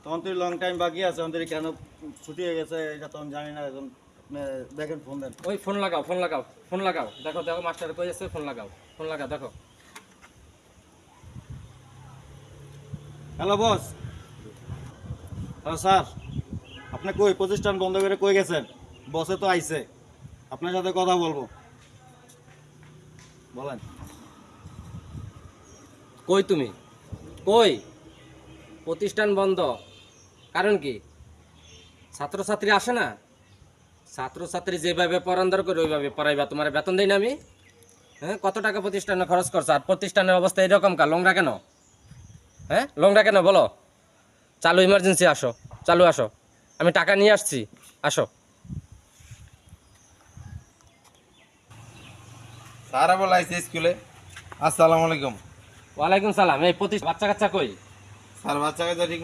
তখন তুই long time বাকি আছে, তখন তুই কেন ছুটি হয়ে গেছে এটা তখন জানি না। এখন আপনি দেখেন, ফোন দেন। ওই ফোন লাগাও, ফোন লাগাও, ফোন লাগাও, দেখো দেখো মাস্টার কই আছে, ফোন লাগাও, ফোন লাগাও, দেখো। Hello boss. হ্যালো স্যার, আপনি কই প্রতিষ্ঠান বন্ধ করে কই গেছেন? বসে তো আইছে, আপনার সাথে কথা বলবো। বলেন। কই তুমি? কই? প্রতিষ্ঠান বন্ধ, কারণ কি? ছাত্রছাত্রী আসে না? ছাত্রছাত্রী যেভাবে পড়ান দরকার ওইভাবে পড়াইবা, তোমার বেতন দেই না আমি? হ্যাঁ, কত টাকা প্রতিষ্ঠানে খরচ করছো, আর প্রতিষ্ঠানের অবস্থা এরকম কা? লংরা কেন? হ্যাঁ, লংরা কেন বলো? চালু ইমার্জেন্সি, আসো, চালু আসো, আমি টাকা নিয়ে আসছি, আসো। স্যারা বলাইছে স্কুলে। আসসালামু আলাইকুম। ওয়ালাইকুম সালাম। এই বাচ্চা কাচ্চা কই? স্যার বাচ্চাকে তো ঠিক